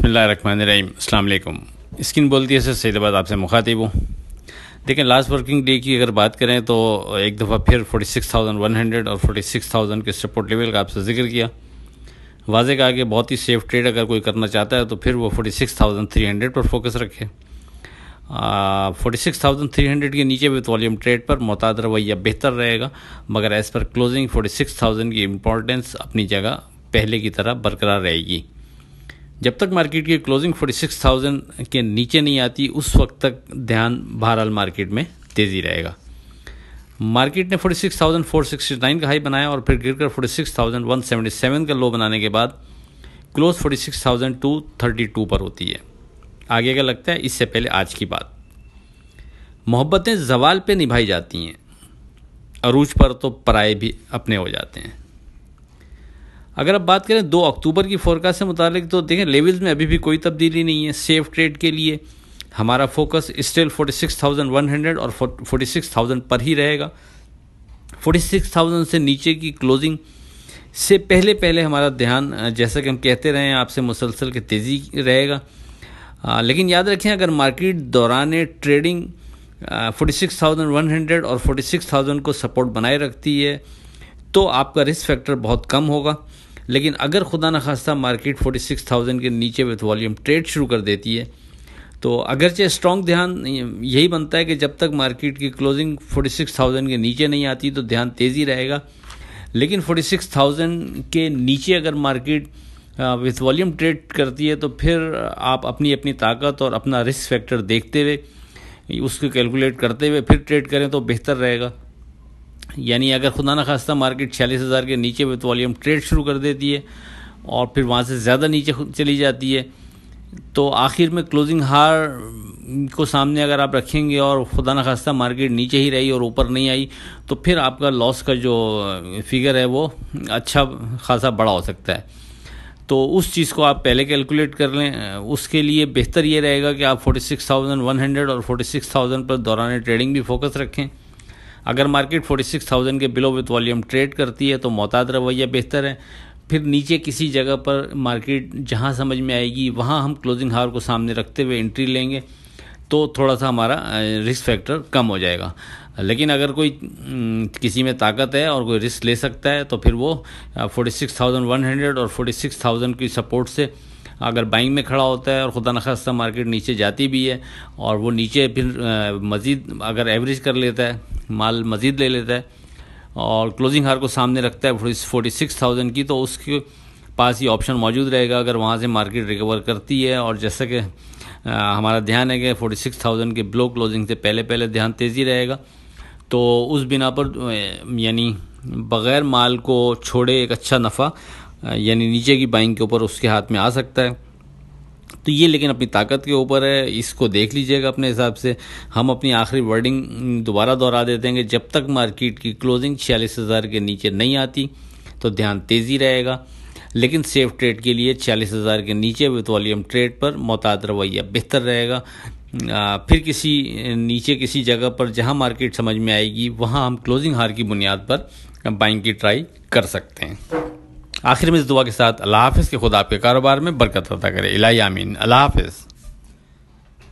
बिस्मिल्लाहिर्रहमानिर्रहीम। अस्सलाम वालेकुम। स्किन बोलती है सर सैदाबाद आपसे मुखातिब हूँ। देखें, लास्ट वर्किंग डे की अगर बात करें तो एक दफ़ा फिर 46,100 और 46,000 के सपोर्ट लेवल का आपसे जिक्र किया। वाज़े कहा कि बहुत ही सेफ ट्रेड अगर कोई करना चाहता है तो फिर वो 46,300 पर फोकस रखे। 46,300 के नीचे विथ वॉल्यूम ट्रेड पर मोहतात रवैया बेहतर रहेगा, मगर एज़ पर क्लोजिंग 46,000 की इम्पोर्टेंस अपनी जगह पहले की तरह बरकरार रहेगी। जब तक मार्केट की क्लोजिंग 46,000 के नीचे नहीं आती उस वक्त तक ध्यान बहरहाल मार्केट में तेज़ी रहेगा। मार्केट ने 46,469 का हाई बनाया और फिर गिरकर 46,177 का लो बनाने के बाद क्लोज 46,232 पर होती है। आगे का लगता है, इससे पहले आज की बात। मोहब्बतें जवाल पे निभाई जाती हैं, अरूज पर तो पराए भी अपने हो जाते हैं। अगर अब बात करें 2 अक्टूबर की फोरकास्ट से मुतालिक तो देखें, लेवल्स में अभी भी कोई तब्दीली नहीं है। सेफ ट्रेड के लिए हमारा फोकस स्टिल 46,100 और 46,000 पर ही रहेगा। 46,000 से नीचे की क्लोजिंग से पहले हमारा ध्यान, जैसा कि हम कहते रहे हैं आपसे, मुसलसल के तेज़ी रहेगा। लेकिन याद रखें, अगर मार्केट दौरान ट्रेडिंग 46,100 और 46,000 को सपोर्ट बनाए रखती है तो आपका रिस्क फैक्टर बहुत कम होगा। लेकिन अगर खुदा न खास्ता मार्केट 46,000 के नीचे विथ वॉल्यूम ट्रेड शुरू कर देती है तो अगरचे स्ट्रॉन्ग ध्यान यही बनता है कि जब तक मार्केट की क्लोजिंग 46,000 के नीचे नहीं आती तो ध्यान तेज़ी रहेगा। लेकिन 46,000 के नीचे अगर मार्केट विथ वॉल्यूम ट्रेड करती है तो फिर आप अपनी अपनी ताकत और अपना रिस्क फैक्टर देखते हुए, उसको कैलकुलेट करते हुए फिर ट्रेड करें तो बेहतर रहेगा। यानी अगर खुदा न खास्ता मार्केट 46,000 के नीचे विथ वॉल्यूम ट्रेड शुरू कर देती है और फिर वहाँ से ज़्यादा नीचे चली जाती है तो आखिर में क्लोजिंग हार को सामने अगर आप रखेंगे और खुदा न खास्ता मार्केट नीचे ही रही और ऊपर नहीं आई तो फिर आपका लॉस का जो फिगर है वो अच्छा खासा बड़ा हो सकता है। तो उस चीज़ को आप पहले कैलकुलेट कर लें। उसके लिए बेहतर ये रहेगा कि आप 46,100 और 46,000 पर दौरान ट्रेडिंग भी फोकस रखें। अगर मार्केट 46,000 के बिलो विथ वॉल्यूम ट्रेड करती है तो मोहतात रवैया बेहतर है। फिर नीचे किसी जगह पर मार्केट जहां समझ में आएगी वहां हम क्लोजिंग हार को सामने रखते हुए एंट्री लेंगे तो थोड़ा सा हमारा रिस्क फैक्टर कम हो जाएगा। लेकिन अगर कोई किसी में ताकत है और कोई रिस्क ले सकता है तो फिर वो 46,100 और 46,000 की सपोर्ट से अगर बाइंग में खड़ा होता है और खुदा न खास्ता मार्केट नीचे जाती भी है और वो नीचे फिर मज़ीद अगर एवरेज कर लेता है, माल मज़ीद ले लेता है और क्लोजिंग हार को सामने रखता है 46,000 की, तो उसके पास ये ऑप्शन मौजूद रहेगा। अगर वहाँ से मार्केट रिकवर करती है और जैसा कि हमारा ध्यान है कि 46,000 के ब्लो क्लोजिंग से पहले ध्यान तेज़ी रहेगा तो उस बिना पर यानी बग़ैर माल को छोड़े एक अच्छा नफ़ा यानी नीचे की बाइंग के ऊपर उसके हाथ में आ सकता है। तो ये लेकिन अपनी ताकत के ऊपर है, इसको देख लीजिएगा अपने हिसाब से। हम अपनी आखिरी वर्डिंग दोबारा दोहरा देते हैं कि जब तक मार्केट की क्लोजिंग 46,000 के नीचे नहीं आती तो ध्यान तेज़ी रहेगा। लेकिन सेफ ट्रेड के लिए 46,000 के नीचे विथ वॉल्यूम ट्रेड पर मोहतात रवैया बेहतर रहेगा। फिर किसी जगह पर जहां मार्केट समझ में आएगी वहां हम क्लोजिंग हार की बुनियाद पर बाइंग की ट्राई कर सकते हैं। आखिर में इस दुआ के साथ अल्लाह हाफ़िज़ के खुदा आपके कारोबार में बरकत अता करे। इलाही आमीन। अल्लाह हाफ़िज़।